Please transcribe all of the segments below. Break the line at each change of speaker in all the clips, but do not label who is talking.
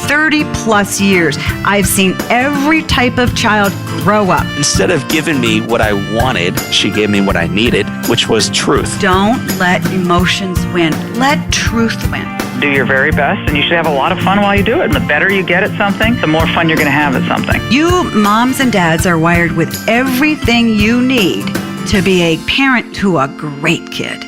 30 plus years, I've seen every type of child grow up.
Instead of giving me what I wanted, she gave me what I needed, which was truth.
Don't let emotions win. Let truth win.
Do your very best, and you should have a lot of fun while you do it. And the better you get at something, the more fun you're going to have at something.
You moms and dads are wired with everything you need to be a parent to a great kid.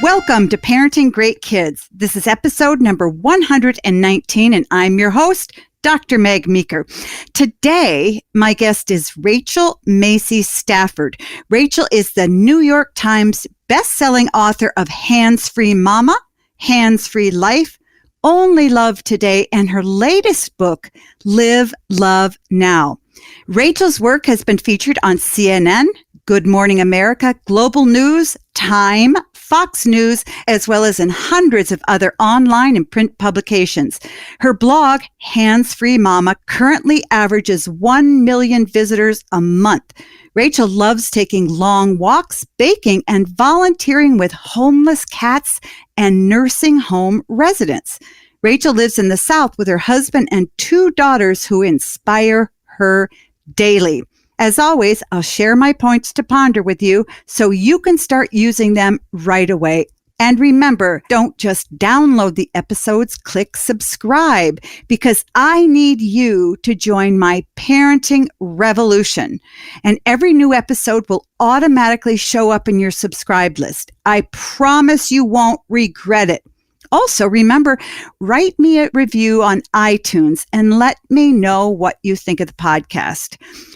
Welcome to Parenting Great Kids. This is episode number 119, and I'm your host, Dr. Meg Meeker. Today, my guest is Rachel Macy Stafford. Rachel is the New York Times best-selling author of Hands-Free Mama, Hands-Free Life, Only Love Today, and her latest book, Live, Love, Now. Rachel's work has been featured on CNN, Good Morning America, Global News, Time, Fox News, as well as in hundreds of other online and print publications. Her blog, Hands-Free Mama, currently averages 1 million visitors a month. Rachel loves taking long walks, baking, and volunteering with homeless cats and nursing home residents. Rachel lives in the South with her husband and 2 daughters who inspire her daily. As always, I'll share my points to ponder with you so you can start using them right away. And remember, don't just download the episodes, click subscribe, because I need you to join my parenting revolution. And every new episode will automatically show up in your subscribe list. I promise you won't regret it. Also, remember, write me a review on iTunes and let me know what you think of the podcast.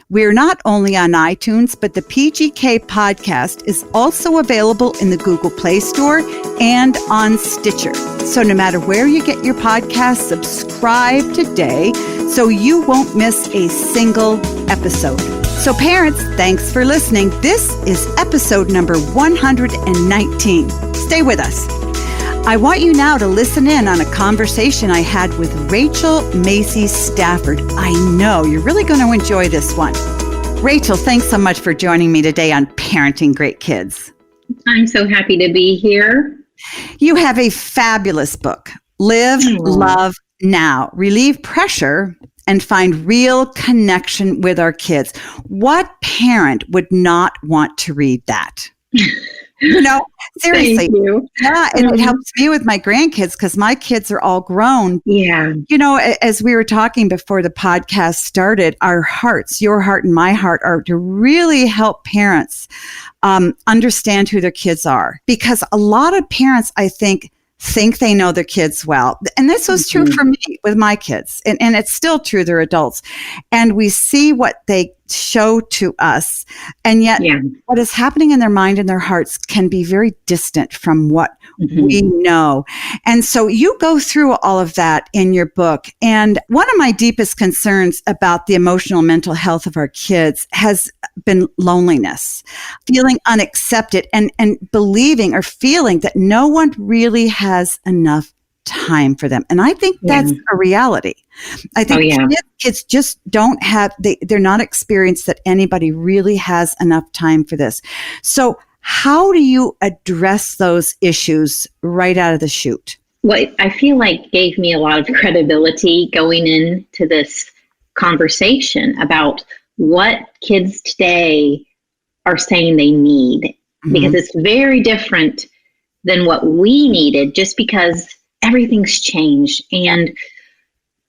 We're not only on iTunes, but the PGK podcast is also available in the Google Play Store and on Stitcher. So no matter where you get your podcast, subscribe today so you won't miss a single episode. So parents, thanks for listening. This is episode number 119. Stay with us. I want you now to listen in on a conversation I had with Rachel Macy Stafford. I know you're really going to enjoy this one. Rachel, thanks so much for joining me today on Parenting Great Kids.
I'm so happy to be here.
You have a fabulous book, Live, Love, Now, Relieve Pressure and Find Real Connection with Our Kids. What parent would not want to read that? You know, seriously.
Thank you.
Yeah, and it helps me with my grandkids because my kids are all grown.
Yeah.
You know, as we were talking before the podcast started, our hearts, your heart and my heart, are to really help parents understand who their kids are. Because a lot of parents, I think they know their kids well. And this was true for me with my kids. And it's still true, they're adults. And we see what they show to us. And yet what is happening in their mind and their hearts can be very distant from what we know. And so you go through all of that in your book. And one of my deepest concerns about the emotional mental health of our kids has been loneliness, feeling unaccepted and believing or feeling that no one really has enough time for them. And I think that's a reality. I think kids just don't have, they're not experienced that anybody really has enough time for this. So how do you address those issues right out of the chute?
What I feel like gave me a lot of credibility going into this conversation about what kids today are saying they need, because it's very different than what we needed just because everything's changed. And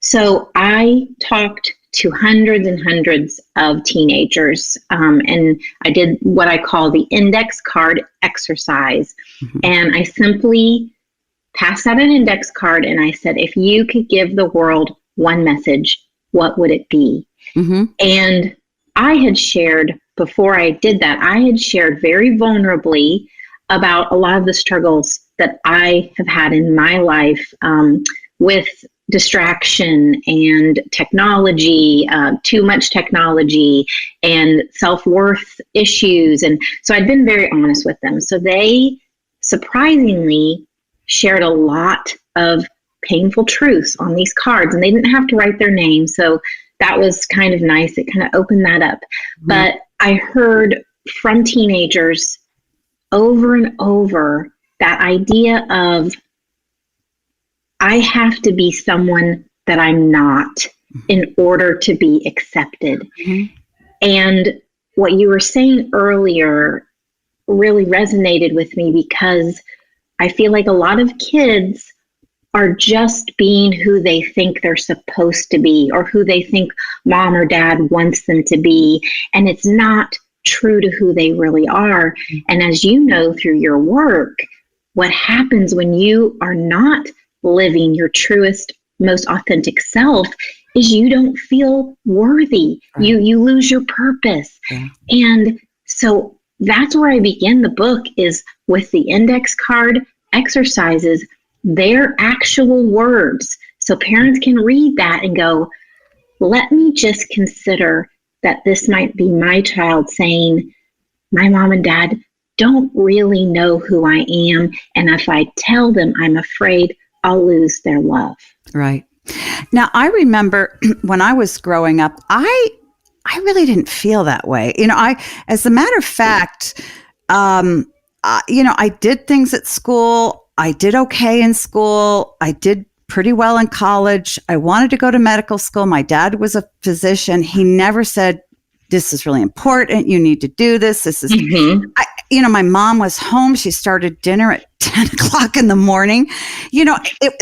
so I talked to hundreds and hundreds of teenagers, and I did what I call the index card exercise. And I simply passed out an index card and I said, if you could give the world one message, what would it be? And I had shared, before I did that, I had shared very vulnerably about a lot of the struggles that I have had in my life with distraction and technology, too much technology and self-worth issues. And so I'd been very honest with them. So they surprisingly shared a lot of painful truths on these cards, and they didn't have to write their name. So that was kind of nice. It kind of opened that up. But I heard from teenagers over and over that idea of, I have to be someone that I'm not in order to be accepted. Mm-hmm. And what you were saying earlier really resonated with me, because I feel like a lot of kids are just being who they think they're supposed to be, or who they think mom or dad wants them to be. And it's not true to who they really are. And as you know through your work, what happens when you are not living your truest, most authentic self is you don't feel worthy. Right. You lose your purpose. Yeah. And so that's where I begin the book, is with the index card exercises, their actual words. So parents can read that and go, let me just consider that this might be my child saying, my mom and dad don't really know who I am. And if I tell them I'm afraid, I'll lose their love.
Right. Now, I remember when I was growing up, I really didn't feel that way. As a matter of fact, I did things at school. I did okay in school. I did pretty well in college. I wanted to go to medical school. My dad was a physician. He never said, this is really important. You need to do this. This is, my mom was home. She started dinner at 10 o'clock in the morning.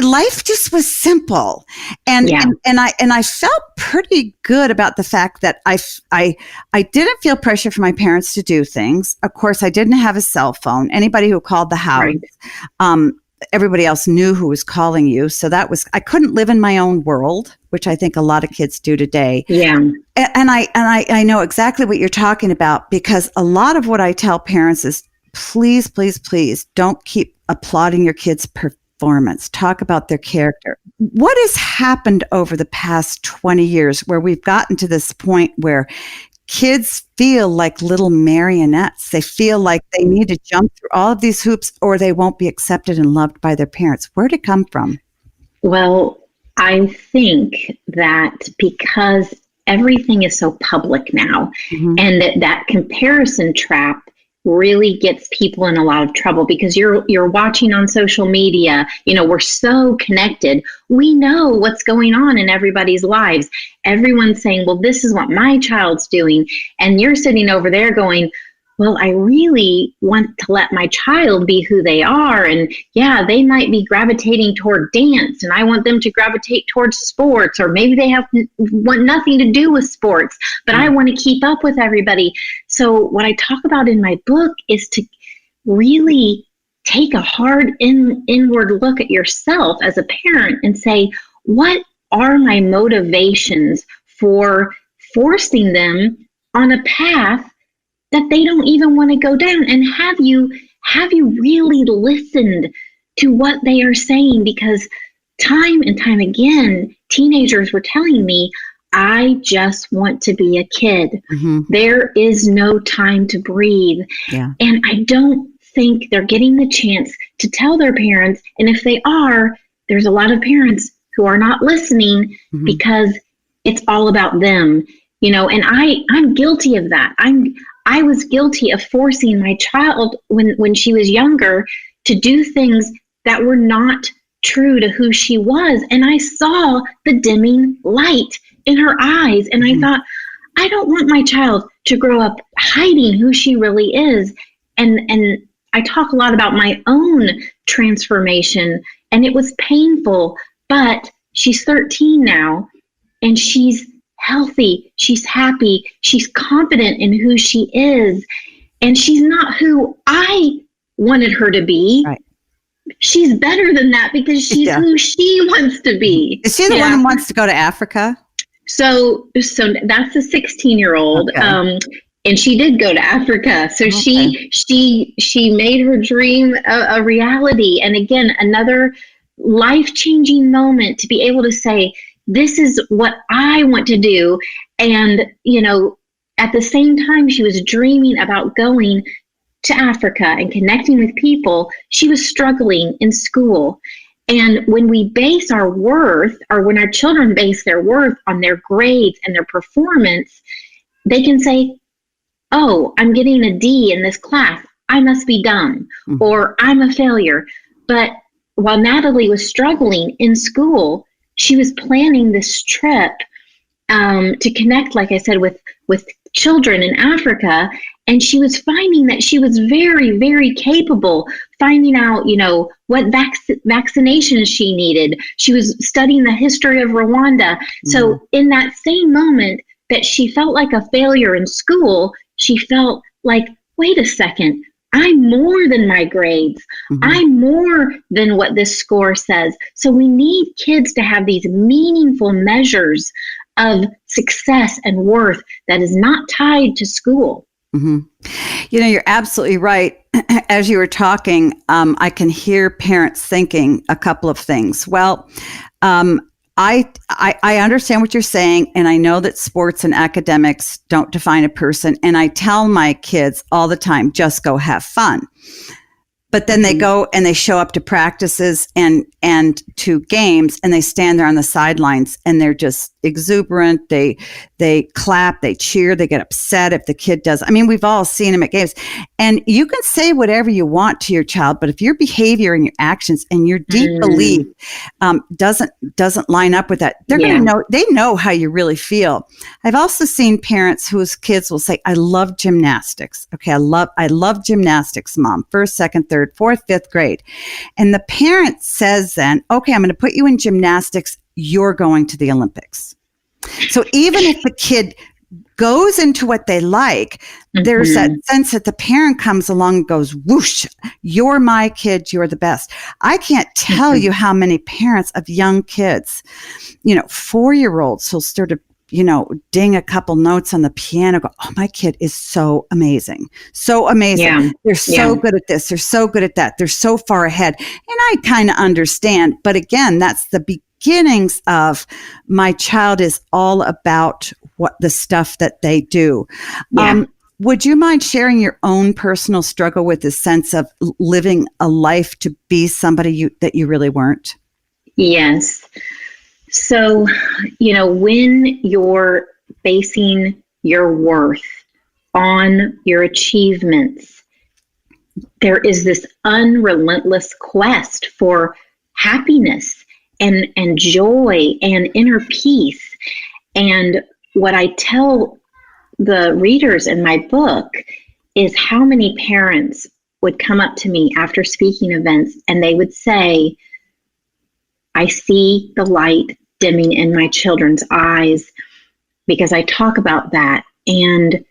Life just was simple. And I felt pretty good about the fact that I didn't feel pressure from my parents to do things. Of course, I didn't have a cell phone. Anybody who called the house, everybody else knew who was calling you. So I couldn't live in my own world, which I think a lot of kids do today.
Yeah.
And I know exactly what you're talking about, because a lot of what I tell parents is, please, please, please don't keep applauding your kids' performance. Talk about their character. What has happened over the past 20 years where we've gotten to this point where kids feel like little marionettes? They feel like they need to jump through all of these hoops or they won't be accepted and loved by their parents. Where'd it come from?
Well, I think that because everything is so public now, and that comparison trap really gets people in a lot of trouble, because you're watching on social media. We're so connected. We know what's going on in everybody's lives. Everyone's saying, well, this is what my child's doing. And you're sitting over there going, well, I really want to let my child be who they are. And yeah, they might be gravitating toward dance, and I want them to gravitate towards sports, or maybe they want nothing to do with sports, but I want to keep up with everybody. So what I talk about in my book is to really take a hard inward look at yourself as a parent and say, what are my motivations for forcing them on a path that they don't even want to go down? And have you really listened to what they are saying? Because time and time again, teenagers were telling me, I just want to be a kid. There is no time to breathe. Yeah. And I don't think they're getting the chance to tell their parents. And if they are, there's a lot of parents who are not listening because it's all about them. And I'm guilty of that. I was guilty of forcing my child when she was younger to do things that were not true to who she was. And I saw the dimming light in her eyes. And I thought, I don't want my child to grow up hiding who she really is. And I talk a lot about my own transformation, and it was painful, but she's 13 now, and she's healthy, she's happy, she's confident in who she is, and she's not who I wanted her to be. Right. She's better than that because she's who she wants to be.
Is she the one who wants to go to Africa?
So that's a 16-year-old. Okay. And she did go to Africa. So she made her dream a reality. And again, another life-changing moment to be able to say, this is what I want to do. And, at the same time she was dreaming about going to Africa and connecting with people, she was struggling in school. And when we base our worth, or when our children base their worth on their grades and their performance, they can say, oh, I'm getting a D in this class, I must be dumb, or I'm a failure. But while Natalie was struggling in school, she was planning this trip to connect, like I said, with children in Africa. And she was finding that she was very, very capable, finding out, what vaccinations she needed. She was studying the history of Rwanda. Mm-hmm. So in that same moment that she felt like a failure in school, she felt like, wait a second, I'm more than my grades. Mm-hmm. I'm more than what this score says. So we need kids to have these meaningful measures of success and worth that is not tied to school.
Mm-hmm. You're absolutely right. As you were talking, I can hear parents thinking a couple of things. Well, I understand what you're saying, and I know that sports and academics don't define a person. And I tell my kids all the time, just go have fun. But then they go and they show up to practices and to games, and they stand there on the sidelines, and they're just exuberant. They clap, they cheer, they get upset if the kid does. I mean, we've all seen them at games. And you can say whatever you want to your child, but if your behavior and your actions and your deep belief doesn't line up with that, they're going to know. They know how you really feel. I've also seen parents whose kids will say, "I love gymnastics." Okay, I love gymnastics, Mom. 1st, 2nd, 3rd, 4th, 5th grade. And the parent says then, "Okay, I'm going to put you in gymnastics. You're going to the Olympics." So even if the kid goes into what they like, there's that sense that the parent comes along and goes, whoosh, you're my kid, you're the best. I can't tell you how many parents of young kids, 4-year-olds who'll sort of, ding a couple notes on the piano, go, "Oh, my kid is so amazing. So amazing. Yeah. They're so good at this. They're so good at that. They're so far ahead." And I kind of understand. But again, that's the beginnings of my child is all about what the stuff that they do. Yeah. Would you mind sharing your own personal struggle with the sense of living a life to be somebody that you really weren't?
Yes. So, when you're basing your worth on your achievements, there is this unrelentless quest for happiness and joy and inner peace. And what I tell the readers in my book is how many parents would come up to me after speaking events and they would say, "I see the light dimming in my children's eyes," because I talk about that. And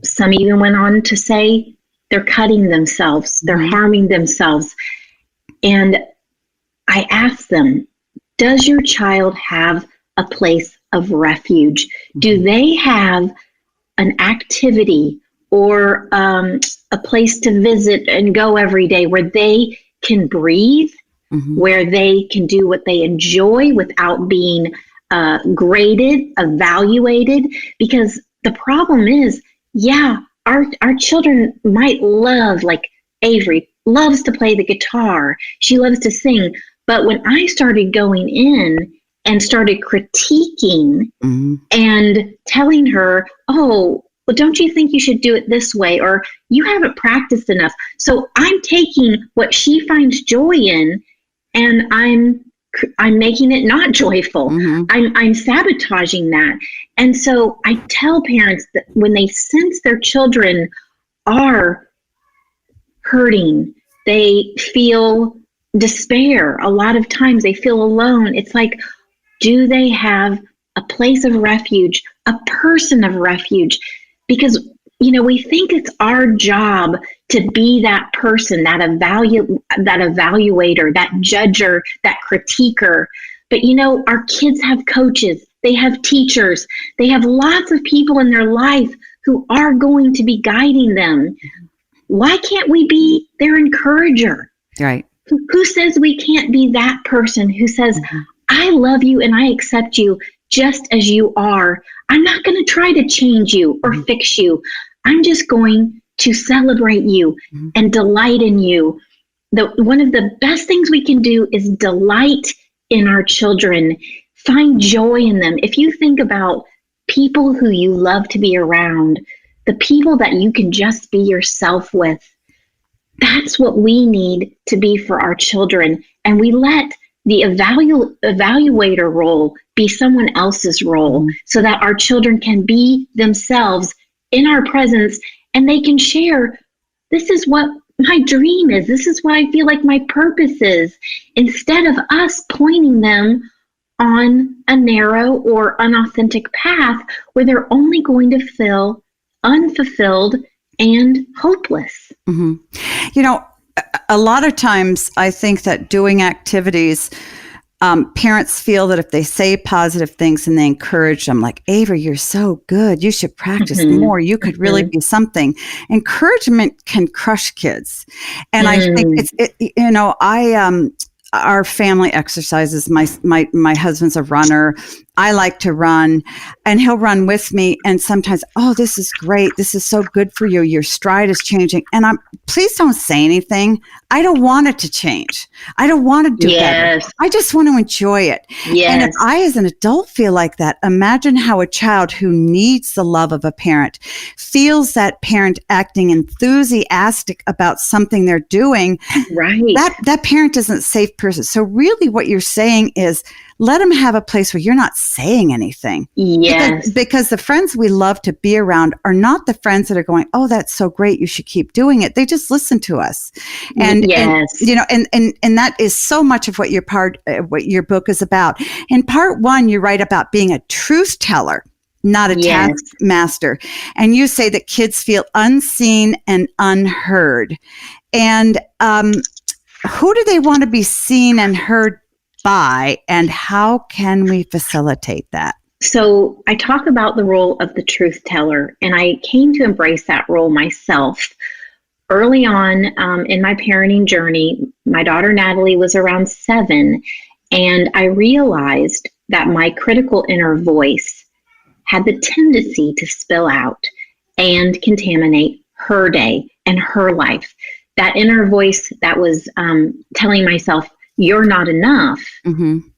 some even went on to say they're cutting themselves, they're harming themselves. And I asked them, does your child have a place of refuge? Do they have an activity or a place to visit and go every day where they can breathe, where they can do what they enjoy without being graded, evaluated? Because the problem is, our children might love, like Avery loves to play the guitar. She loves to sing. But when I started going in and started critiquing and telling her, "Oh, well, don't you think you should do it this way?" Or "You haven't practiced enough." So I'm taking what she finds joy in and I'm making it not joyful. I'm sabotaging that. And so I tell parents that when they sense their children are hurting, they feel despair. A lot of times they feel alone. It's like, do they have a place of refuge, a person of refuge? Because, we think it's our job to be that person, that evaluator, that judger, that critiquer. But, our kids have coaches, they have teachers, they have lots of people in their life who are going to be guiding them. Why can't we be their encourager?
Right.
Who says we can't be that person who says, "I love you and I accept you just as you are. I'm not going to try to change you or fix you. I'm just going to celebrate you and delight in you." One of the best things we can do is delight in our children, find joy in them. If you think about people who you love to be around, the people that you can just be yourself with, that's what we need to be for our children. And we let the evaluator role be someone else's role, so that our children can be themselves in our presence, and they can share, this is what my dream is, this is what I feel like my purpose is, instead of us pointing them on a narrow or unauthentic path where they're only going to feel unfulfilled and hopeless.
Mm-hmm. You know, a lot of times I think that doing activities, parents feel that if they say positive things and they encourage them, like, Ava, you're so good, you should practice more, you could really be something. Encouragement can crush kids. And I think our family exercises. My husband's a runner. I like to run, and he'll run with me. And sometimes, oh, this is great. This is so good for you. Your stride is changing. And please don't say anything. I don't want it to change. I don't want to do better. I just want to enjoy it. Yes. And if I, as an adult, feel like that, imagine how a child who needs the love of a parent feels that parent acting enthusiastic about something they're doing.
Right.
That parent isn't a safe person. So really what you're saying is, let them have a place where you're not saying anything.
Yes.
Because the friends we love to be around are not the friends that are going, oh, that's so great, you should keep doing it. They just listen to us. And, and that is so much of what what your book is about. In part 1, you write about being a truth teller, not a taskmaster. And you say that kids feel unseen and unheard. And who do they want to be seen and heard by, and how can we facilitate that?
So I talk about the role of the truth teller, and I came to embrace that role myself. Early on in my parenting journey, my daughter Natalie was around 7, and I realized that my critical inner voice had the tendency to spill out and contaminate her day and her life. That inner voice that was telling myself, you're not enough,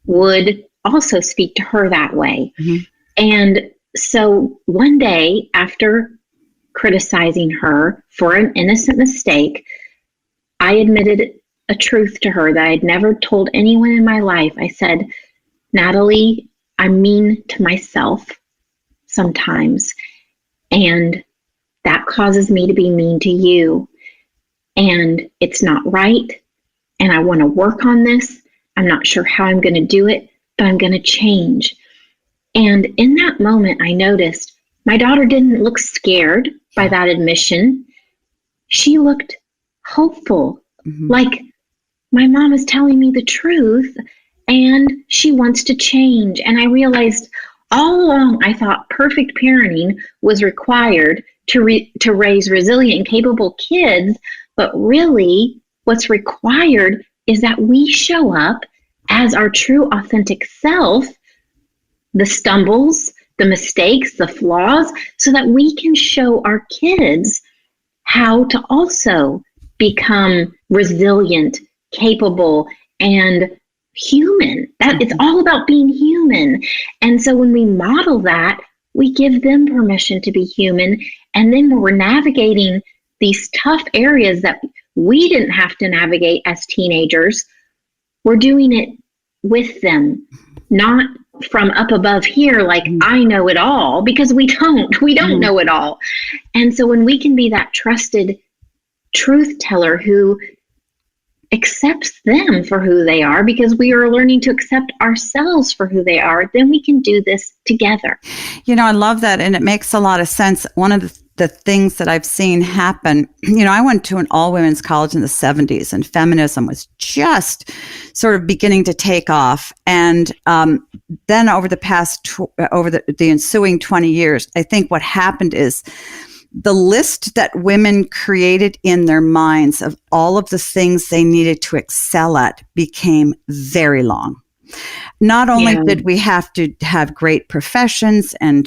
would also speak to her that way. And so one day, after criticizing her for an innocent mistake, I admitted a truth to her that I'd never told anyone in my life. I said, Natalie, I'm mean to myself sometimes, and that causes me to be mean to you. And it's not right. And I want to work on this. I'm not sure how I'm going to do it, but I'm going to change. And in that moment, I noticed my daughter didn't look scared by that admission. She looked hopeful, like my mom is telling me the truth and she wants to change. And I realized all along, I thought perfect parenting was required to raise resilient and capable kids, but really, what's required is that we show up as our true, authentic self, the stumbles, the mistakes, the flaws, so that we can show our kids how to also become resilient, capable, and human. That it's all about being human. And so when we model that, we give them permission to be human. And then when we're navigating these tough areas that we didn't have to navigate as teenagers, we're doing it with them, not from up above here, like I know it all, because we don't know it all. And so when we can be that trusted truth teller who accepts them for who they are, because we are learning to accept ourselves for who they are, then we can do this together.
You know, I love that. And it makes a lot of sense. One of the things that I've seen happen, I went to an all-women's college in the 70s, and feminism was just sort of beginning to take off. And then over the ensuing 20 years, I think what happened is the list that women created in their minds of all of the things they needed to excel at became very long. Not only did we have to have great professions and,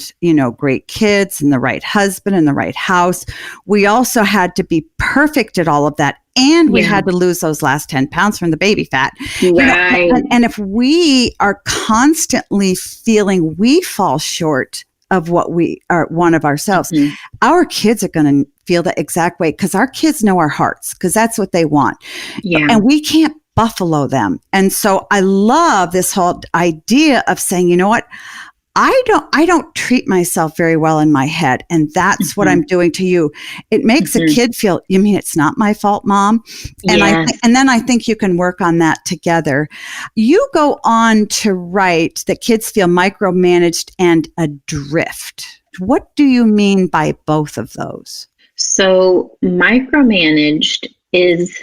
great kids and the right husband and the right house, we also had to be perfect at all of that. And we had to lose those last 10 pounds from the baby fat.
Right.
And if we are constantly feeling we fall short of what we are, one of ourselves, our kids are going to feel the exact way, because our kids know our hearts, because that's what they want. And we can't buffalo them. And so I love this whole idea of saying, you know what? I don't treat myself very well in my head. And that's what I'm doing to you. It makes a kid feel, you mean it's not my fault, Mom? And and then I think you can work on that together. You go on to write that kids feel micromanaged and adrift. What do you mean by both of those?
So micromanaged is,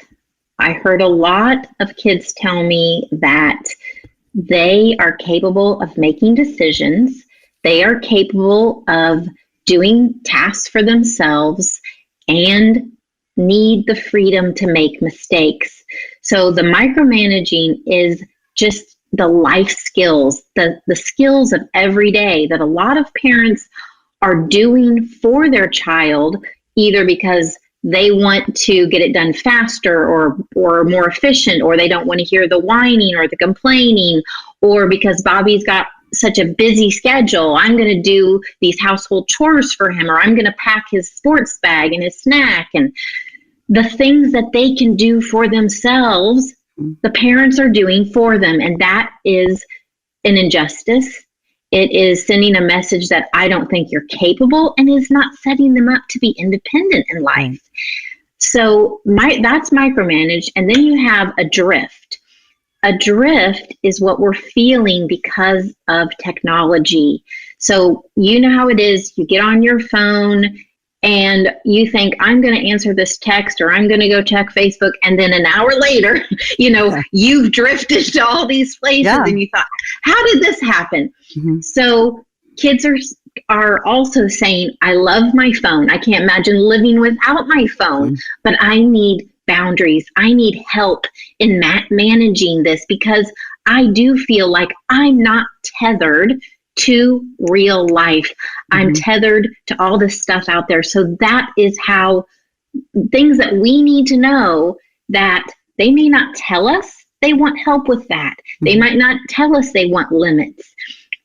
I heard a lot of kids tell me that they are capable of making decisions. They are capable of doing tasks for themselves and need the freedom to make mistakes. So the micromanaging is just the life skills, the skills of every day that a lot of parents are doing for their child, either because they want to get it done faster or more efficient, or they don't want to hear the whining or the complaining, or because Bobby's got such a busy schedule, I'm going to do these household chores for him, or I'm going to pack his sports bag and his snack. And the things that they can do for themselves, the parents are doing for them. And that is an injustice. It is sending a message that I don't think you're capable, and is not setting them up to be independent in life. So that's micromanaged. And then you have a drift. A drift is what we're feeling because of technology. So you know how it is. You get on your phone and you think, I'm going to answer this text, or I'm going to go check Facebook. And then an hour later, you've drifted to all these places and you thought, how did this happen? So kids are also saying, I love my phone. I can't imagine living without my phone, but I need boundaries. I need help in managing this, because I do feel like I'm not tethered to real life. I'm tethered to all this stuff out there. So that is how things that we need to know, that they may not tell us they want help with that. They might not tell us they want limits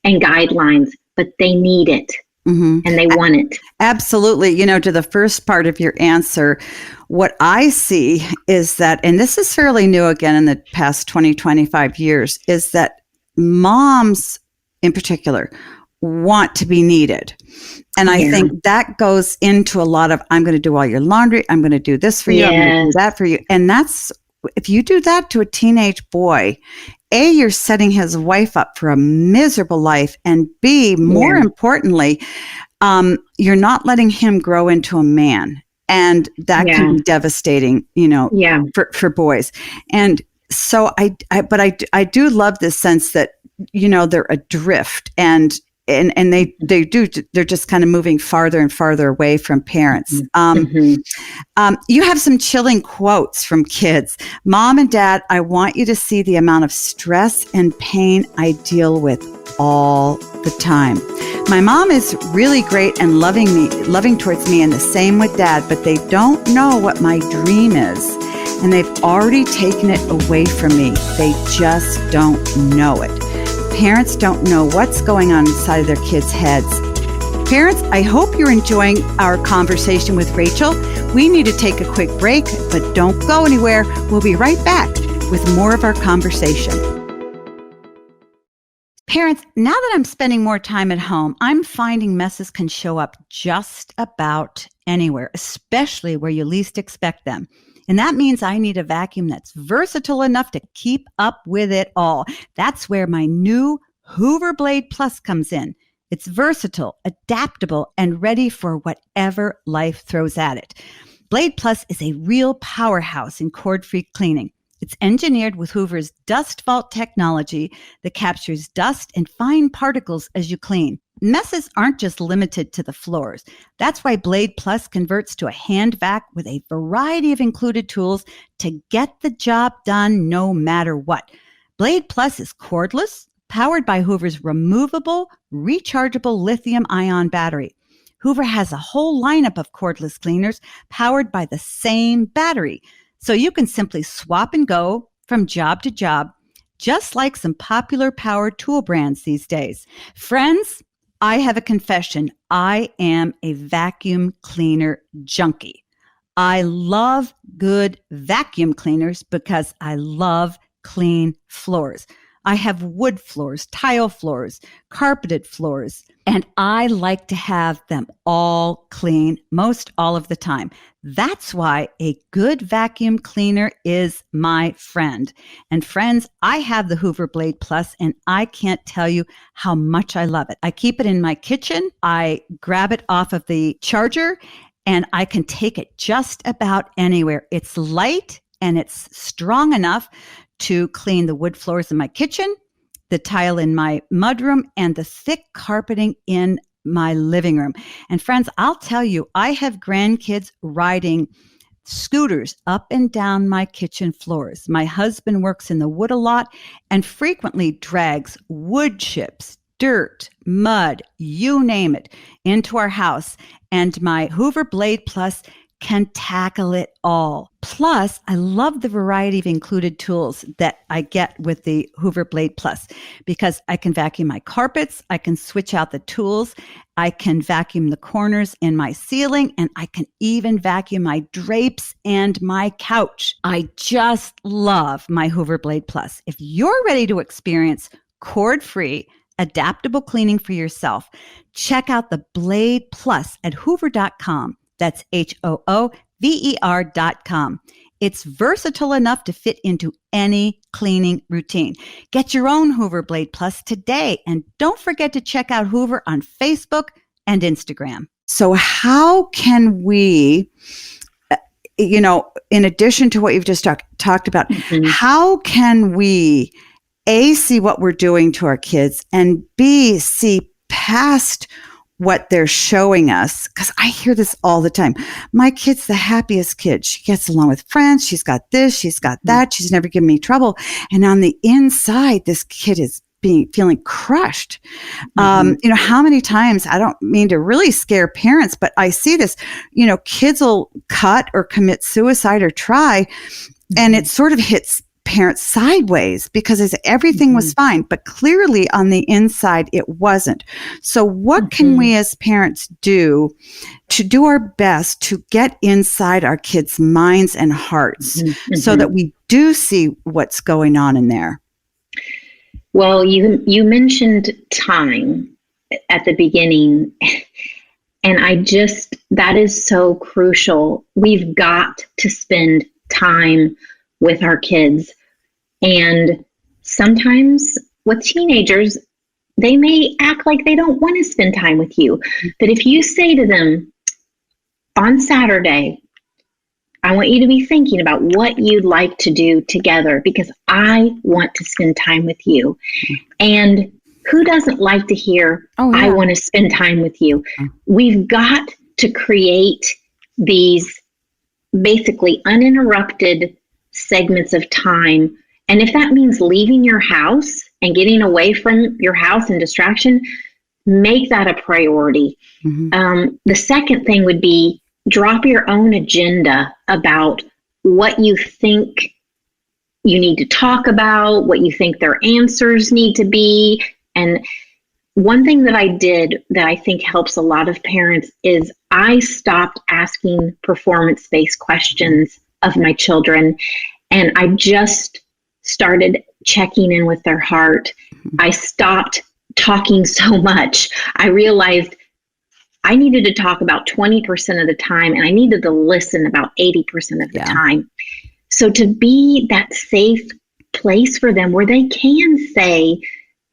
and guidelines, but they need it. And they want it.
Absolutely. To the first part of your answer, what I see is that, and this is fairly new again in the past 20, 25 years, is that moms in particular want to be needed. And I think that goes into a lot of, I'm going to do all your laundry. I'm going to do this for you. I'm going to do that for you. And that's, if you do that to a teenage boy, A, you're setting his wife up for a miserable life. And B, more importantly, you're not letting him grow into a man. And that can be devastating, for boys. And so I do love this sense that, they're adrift and they're just kind of moving farther and farther away from parents. You have some chilling quotes from kids. Mom and Dad, I want you to see the amount of stress and pain I deal with all the time. My mom is really great and loving towards me, and the same with Dad, but they don't know what my dream is, and they've already taken it away from me. They just don't know it. Parents don't know what's going on inside of their kids' heads. Parents, I hope you're enjoying our conversation with Rachel. We need to take a quick break, but don't go anywhere. We'll be right back with more of our conversation. Parents, now that I'm spending more time at home, I'm finding messes can show up just about anywhere, especially where you least expect them. And that means I need a vacuum that's versatile enough to keep up with it all. That's where my new Hoover Blade Plus comes in. It's versatile, adaptable, and ready for whatever life throws at it. Blade Plus is a real powerhouse in cord-free cleaning. It's engineered with Hoover's Dust Vault technology that captures dust and fine particles as you clean. Messes aren't just limited to the floors. That's why Blade Plus converts to a hand vac with a variety of included tools to get the job done no matter what. Blade Plus is cordless, powered by Hoover's removable, rechargeable lithium-ion battery. Hoover has a whole lineup of cordless cleaners powered by the same battery, so you can simply swap and go from job to job, just like some popular power tool brands these days. Friends, I have a confession. I am a vacuum cleaner junkie. I love good vacuum cleaners because I love clean floors. I have wood floors, tile floors, carpeted floors, and I like to have them all clean most all of the time. That's why a good vacuum cleaner is my friend. And friends, I have the Hoover Blade Plus, and I can't tell you how much I love it. I keep it in my kitchen. I grab it off of the charger, and I can take it just about anywhere. It's light and it's strong enough to clean the wood floors in my kitchen, the tile in my mudroom, and the thick carpeting in my living room. And friends, I'll tell you, I have grandkids riding scooters up and down my kitchen floors. My husband works in the wood a lot and frequently drags wood chips, dirt, mud, you name it, into our house. And my Hoover Blade Plus can tackle it all. Plus, I love the variety of included tools that I get with the Hoover Blade Plus because I can vacuum my carpets, I can switch out the tools, I can vacuum the corners in my ceiling, and I can even vacuum my drapes and my couch. I just love my Hoover Blade Plus. If you're ready to experience cord-free, adaptable cleaning for yourself, check out the Blade Plus at hoover.com. That's HOOVER.com. It's versatile enough to fit into any cleaning routine. Get your own Hoover Blade Plus today. And don't forget to check out Hoover on Facebook and Instagram. So how can we, in addition to what you've just talked about, how can we, A, see what we're doing to our kids, and B, see past what they're showing us? Because I hear this all the time. My kid's the happiest kid. She gets along with friends. She's got this. She's got that. She's never given me trouble. And on the inside, this kid is feeling crushed. How many times, I don't mean to really scare parents, but I see this, kids will cut or commit suicide or try, and it sort of hits parents sideways because everything was fine, but clearly on the inside it wasn't. So what can we as parents do to do our best to get inside our kids' minds and hearts so that we do see what's going on in there?
Well, you mentioned time at the beginning, and that is so crucial. We've got to spend time with our kids. And sometimes with teenagers, they may act like they don't want to spend time with you. But if you say to them, on Saturday, I want you to be thinking about what you'd like to do together because I want to spend time with you. And who doesn't like to hear, I want to spend time with you? We've got to create these basically uninterrupted segments of time. And if that means leaving your house and getting away from your house and distraction, make that a priority. The second thing would be drop your own agenda about what you think you need to talk about, what you think their answers need to be. And one thing that I did that I think helps a lot of parents is I stopped asking performance-based questions of my children, and I just started checking in with their heart. I stopped talking so much. I realized I needed to talk about 20% of the time, and I needed to listen about 80% of the time. So to be that safe place for them where they can say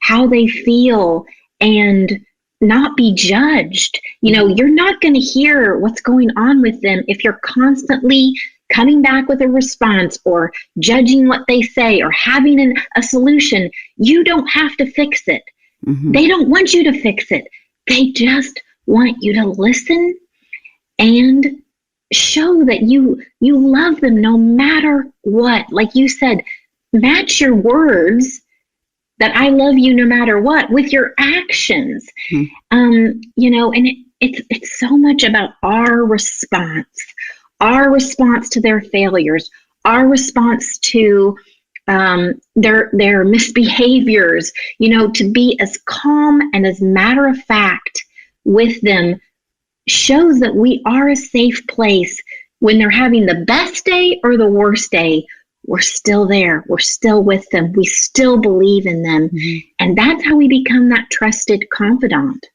how they feel and not be judged. You're not going to hear what's going on with them if you're constantly coming back with a response or judging what they say or having a solution. You don't have to fix it. They don't want you to fix it. They just want you to listen and show that you love them no matter what. Like you said, match your words that I love you no matter what with your actions. And it's so much about our response to their failures, our response to their misbehaviors, to be as calm and as matter of fact with them shows that we are a safe place when they're having the best day or the worst day, we're still there. We're still with them. We still believe in them. Mm-hmm. And that's how we become that trusted confidant.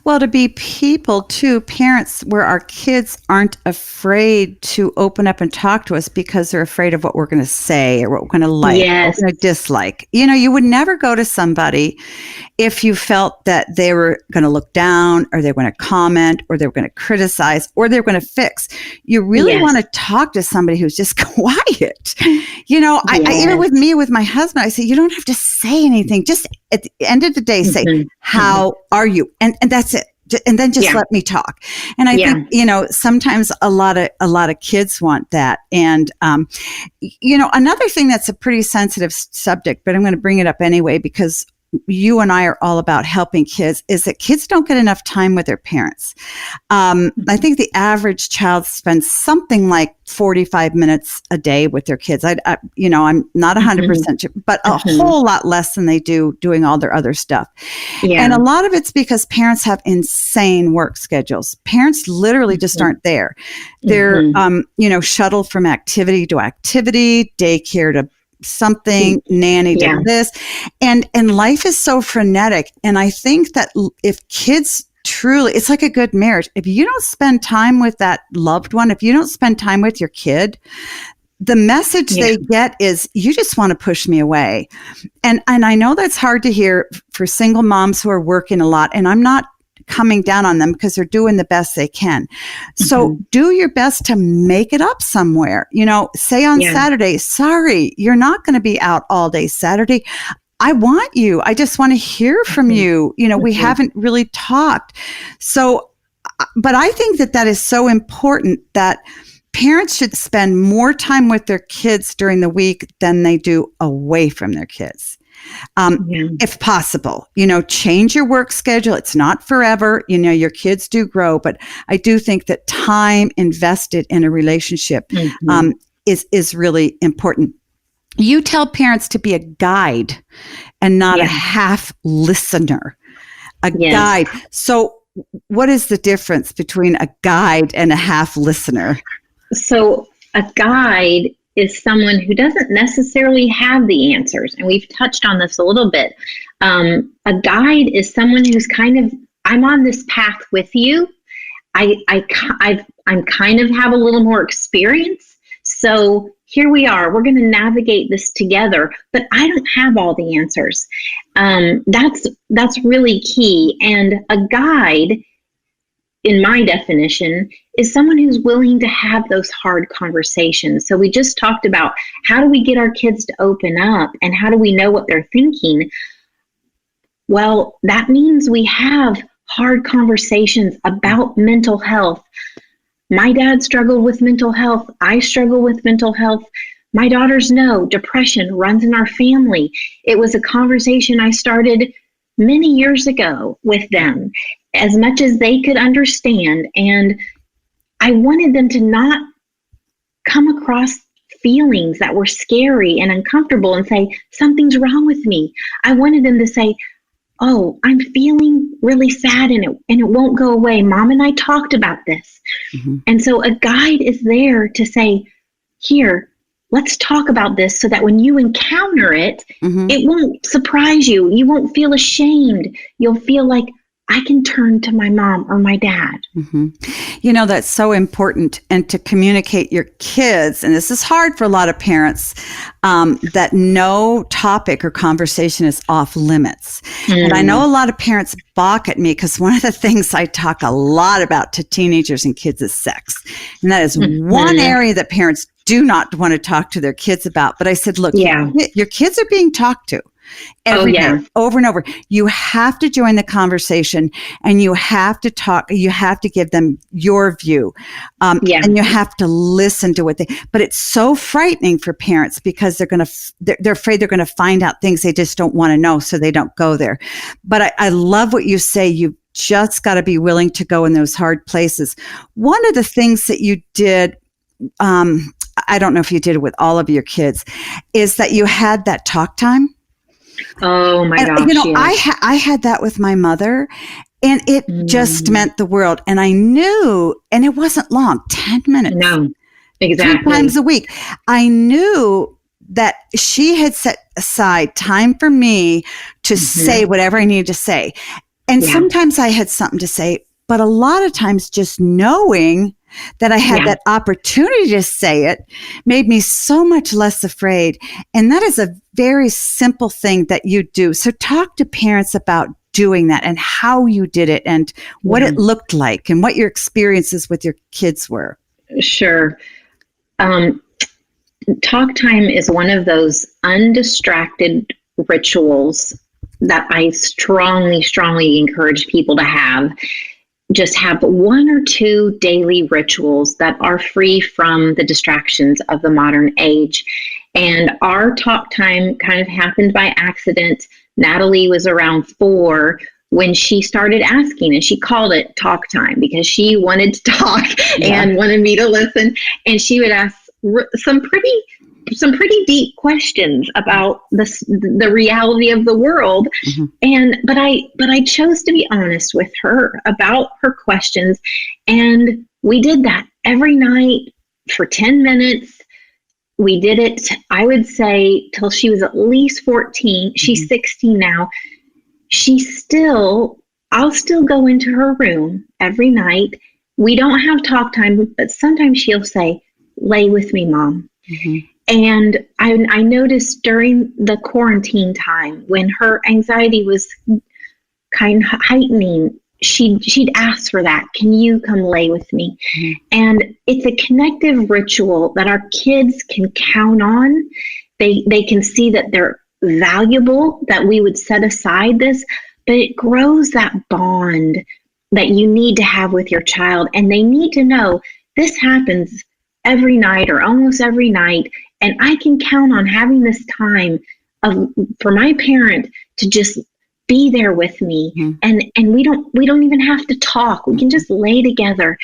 Well, to be people too, parents, where our kids aren't afraid to open up and talk to us because they're afraid of what we're going to say or what we're going to like,
yes.
or what we're going to dislike. You know, you would never go to somebody if you felt that they were going to look down or they were going to comment or they were going to criticize or they were going to fix. You really
yes.
want to talk to somebody who's just quiet. You know,
yes.
I even with my husband, I say, you don't have to say anything. Just at the end of the day, say, how are you? And that's it. And then just let me talk. And I think, you know, sometimes a lot of kids want that. And, you know, another thing that's a pretty sensitive subject, but I'm going to bring it up anyway, because you and I are all about helping kids, is that kids don't get enough time with their parents. I think the average child spends something like 45 minutes a day with their kids. You know, I'm not 100%, but a whole lot less than they do doing all their other stuff. Yeah. And a lot of it's because parents have insane work schedules. Parents literally just aren't there. They're, you know, shuttled from activity to activity, daycare to something, nanny did this, and life is so frenetic. And I think that if kids truly, it's like a good marriage. If you don't spend time with that loved one, if you don't spend time with your kid, the message they get is, you just want to push me away. And I know that's hard to hear for single moms who are working a lot, and I'm not coming down on them because they're doing the best they can. So do your best to make it up somewhere. You know, say on Saturday, sorry, you're not going to be out all day Saturday. I want you. I just want to hear from you. You know, we haven't really talked. So, but I think that is so important, that parents should spend more time with their kids during the week than they do away from their kids. If possible, you know, change your work schedule. It's not forever. You know, your kids do grow, but I do think that time invested in a relationship is really important. You tell parents to be a guide and not a half listener, a guide. So what is the difference between a guide and a half listener?
So a guide is someone who doesn't necessarily have the answers. And we've touched on this a little bit. A guide is someone who's kind of, I'm on this path with you. I'm kind of have a little more experience. So here we are, we're going to navigate this together, but I don't have all the answers. That's really key. And a guide, in my definition, is someone who's willing to have those hard conversations. So we just talked about, how do we get our kids to open up, and how do we know what they're thinking? Well, that means we have hard conversations about mental health. My dad struggled with mental health. I struggle with mental health. My daughters know depression runs in our family. It was a conversation I started many years ago with them, as much as they could understand. And I wanted them to not come across feelings that were scary and uncomfortable and say, something's wrong with me. I wanted them to say, oh, I'm feeling really sad and it won't go away. Mom and I talked about this. And so a guide is there to say, here, let's talk about this, so that when you encounter it, it won't surprise you. You won't feel ashamed. You'll feel like, I can turn to my mom or my dad. You know, that's so important. And to communicate your kids, and this is hard for a lot of parents, that no topic or conversation is off limits. And I know a lot of parents balk at me, because one of the things I talk a lot about to teenagers and kids is sex. And that is one area that parents do not want to talk to their kids about. But I said, look, your kids are being talked to every day, over and over. You have to join the conversation, and you have to talk. You have to give them your view, and you have to listen to what they. But it's so frightening for parents, because they're afraid they're going to find out things they just don't want to know, so they don't go there. But I love what you say. You just got to be willing to go in those hard places. One of the things that you did, I don't know if you did it with all of your kids, is that you had that talk time. Oh my gosh!
You know, I had that with my mother, And it just meant the world. And I knew, and it wasn't long, 10 minutes.
No, exactly.
2 times a week. I knew that she had set aside time for me to say whatever I needed to say. And sometimes I had something to say, but a lot of times just knowing that I had that opportunity to say it made me so much less afraid. And that is a very simple thing that you do. So talk to parents about doing that and how you did it and what it looked like and what your experiences with your kids were.
Sure. Talk time is one of those undistracted rituals that I strongly, strongly encourage people to have. Just have 1 or 2 daily rituals that are free from the distractions of the modern age. And our talk time kind of happened by accident. Natalie was around 4 when she started asking, and she called it talk time because she wanted to talk and wanted me to listen. And she would ask some pretty deep questions about the reality of the world. But I chose to be honest with her about her questions. And we did that every night for 10 minutes. We did it, I would say, till she was at least 14. She's 16 now. I'll still go into her room every night. We don't have talk time, but sometimes she'll say, "Lay with me, Mom." And I noticed during the quarantine time when her anxiety was kind of heightening, she'd ask for that. "Can you come lay with me?" And it's a connective ritual that our kids can count on. They can see that they're valuable, that we would set aside this, but it grows that bond that you need to have with your child. And they need to know this happens every night or almost every night. And I can count on having this time for my parent to just be there with me. And we don't even have to talk. We can just lay together.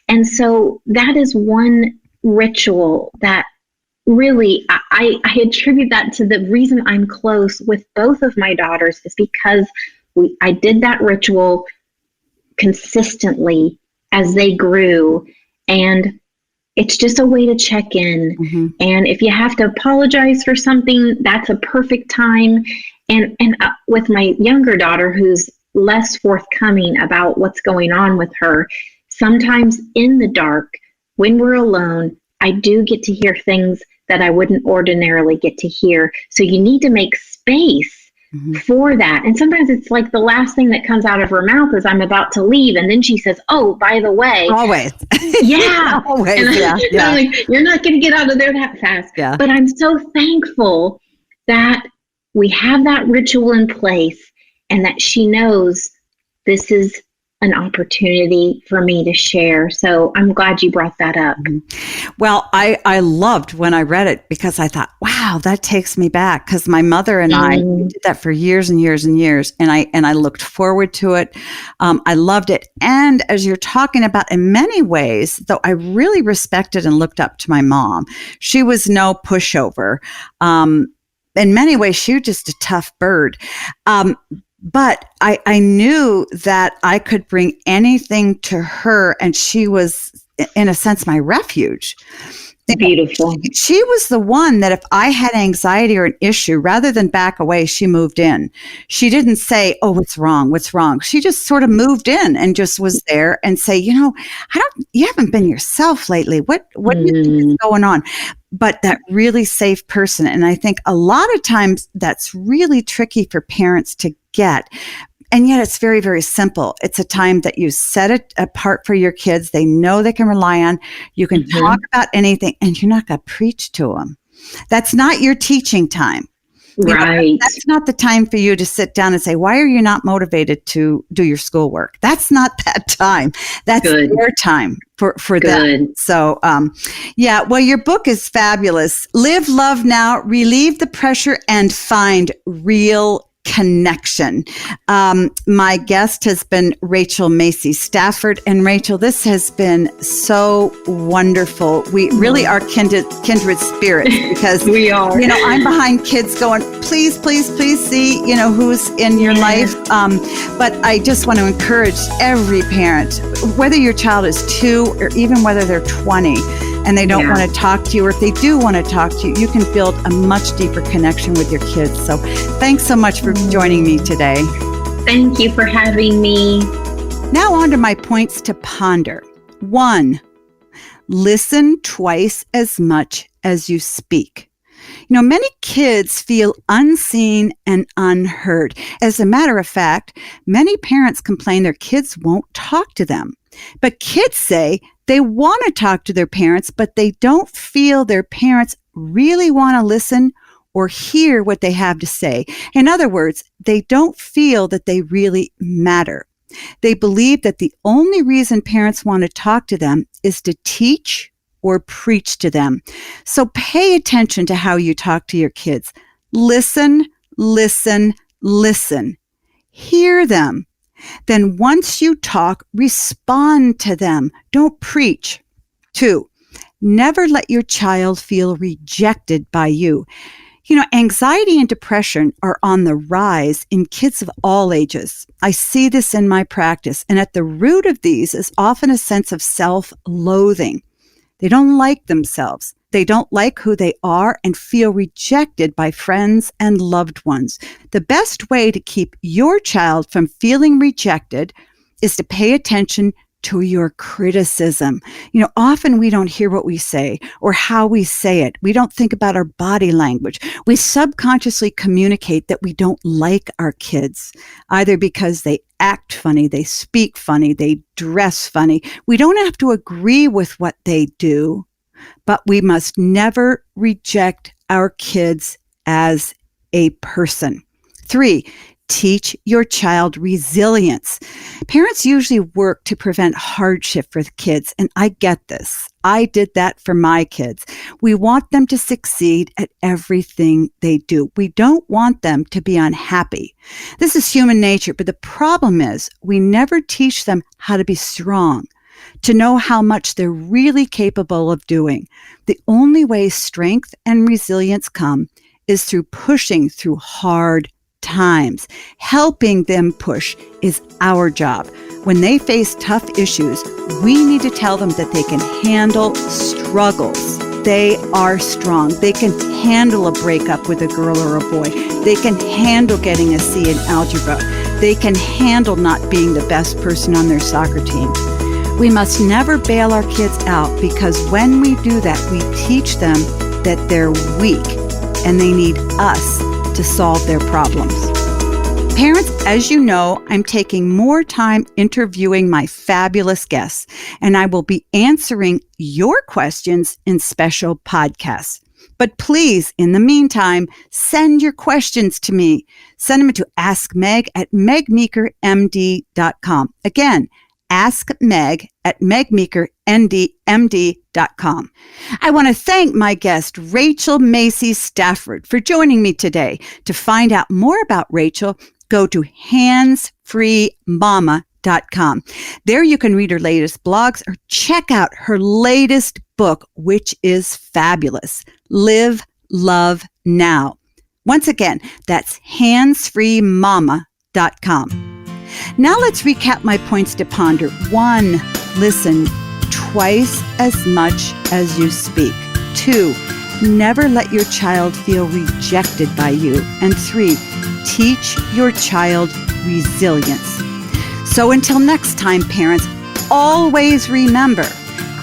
And so that is one ritual that really, I attribute that to the reason I'm close with both of my daughters is because I did that ritual consistently as they grew. And it's just a way to check in. And if you have to apologize for something, that's a perfect time. And with my younger daughter, who's less forthcoming about what's going on with her, sometimes in the dark, when we're alone, I do get to hear things that I wouldn't ordinarily get to hear. So you need to make space for that. And sometimes it's like the last thing that comes out of her mouth is I'm about to leave. And then she says, "Oh, by the way."
Always.
Yeah.
Always.
And
Yeah.
I'm like, "You're not going to get out of there that fast."
Yeah.
But I'm so thankful that we have that ritual in place and that she knows this is an opportunity for me to share. So I'm glad you brought that up.
Well, I loved when I read it because I thought, wow, that takes me back. Because my mother and I did that for years and years and years. And I looked forward to it. I loved it. And as you're talking about, in many ways, though I really respected and looked up to my mom, she was no pushover. In many ways, she was just a tough bird. But I knew that I could bring anything to her, and she was, in a sense, my refuge.
Beautiful.
She was the one that if I had anxiety or an issue, rather than back away, she moved in. She didn't say, "Oh, what's wrong? What's wrong?" She just sort of moved in and just was there and say, "You haven't been yourself lately. What do you think is going on?" But that really safe person. And I think a lot of times that's really tricky for parents to get. And yet it's very, very simple. It's a time that you set it apart for your kids. They know they can rely on. You can talk about anything, and you're not going to preach to them. That's not your teaching time.
Right.
That's not the time for you to sit down and say, "Why are you not motivated to do your schoolwork?" That's not that time. That's their time for them. So, well, your book is fabulous. Live, Love Now, Relieve the Pressure, and Find Real connection. My guest has been Rachel Macy Stafford. And Rachel, this has been so wonderful. We really are kindred spirits because
we are.
I'm behind kids going, please, please, please see, who's in your life. But I just want to encourage every parent, whether your child is 2 or even whether they're 20, and they don't want to talk to you, or if they do want to talk to you, you can build a much deeper connection with your kids. So thanks so much for joining me today.
Thank you for having me.
Now on to my points to ponder. 1, listen twice as much as you speak. Many kids feel unseen and unheard. As a matter of fact, many parents complain their kids won't talk to them. But kids say they want to talk to their parents, but they don't feel their parents really want to listen or hear what they have to say. In other words, they don't feel that they really matter. They believe that the only reason parents want to talk to them is to teach or preach to them. So pay attention to how you talk to your kids. Listen, listen, listen. Hear them. Then once you talk, respond to them. Don't preach. 2, never let your child feel rejected by you. Anxiety and depression are on the rise in kids of all ages. I see this in my practice, and at the root of these is often a sense of self-loathing. They don't like themselves. They don't like who they are and feel rejected by friends and loved ones. The best way to keep your child from feeling rejected is to pay attention to your criticism. Often we don't hear what we say or how we say it. We don't think about our body language. We subconsciously communicate that we don't like our kids, either because they act funny, they speak funny, they dress funny. We don't have to agree with what they do, but we must never reject our kids as a person. 3, teach your child resilience. Parents usually work to prevent hardship for the kids, and I get this. I did that for my kids. We want them to succeed at everything they do. We don't want them to be unhappy. This is human nature, but the problem is we never teach them how to be strong, to know how much they're really capable of doing. The only way strength and resilience come is through pushing through hard times. Helping them push is our job. When they face tough issues, we need to tell them that they can handle struggles. They are strong. They can handle a breakup with a girl or a boy. They can handle getting a C in algebra. They can handle not being the best person on their soccer team. We must never bail our kids out, because when we do that, we teach them that they're weak and they need us to solve their problems. Parents, as you know, I'm taking more time interviewing my fabulous guests, and I will be answering your questions in special podcasts. But please, in the meantime, send your questions to me. Send them to askmeg@megmeekermd.com. Again, askmeg@megmeekermd.com. I want to thank my guest, Rachel Macy Stafford, for joining me today. To find out more about Rachel, go to handsfreemama.com. There you can read her latest blogs or check out her latest book, which is fabulous. Live, Love, Now. Once again, that's handsfreemama.com. Now let's recap my points to ponder. 1, listen twice as much as you speak. 2, never let your child feel rejected by you. And 3, teach your child resilience. So until next time, parents, always remember,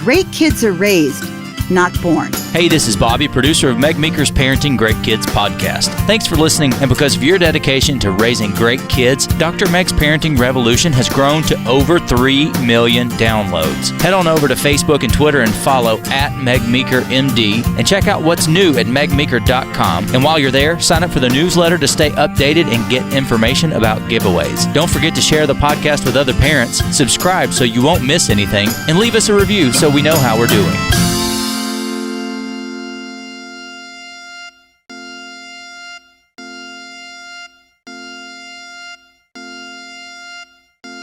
great kids are raised, not born.
Hey, this is Bobby, producer of Meg Meeker's Parenting Great Kids podcast. Thanks for listening, and because of your dedication to raising great kids, Dr. Meg's Parenting Revolution has grown to over 3 million downloads. Head on over to Facebook and Twitter and follow @MegMeekerMD and check out what's new at megmeeker.com. And while you're there, sign up for the newsletter to stay updated and get information about giveaways. Don't forget to share the podcast with other parents, subscribe so you won't miss anything, and leave us a review so we know how we're doing.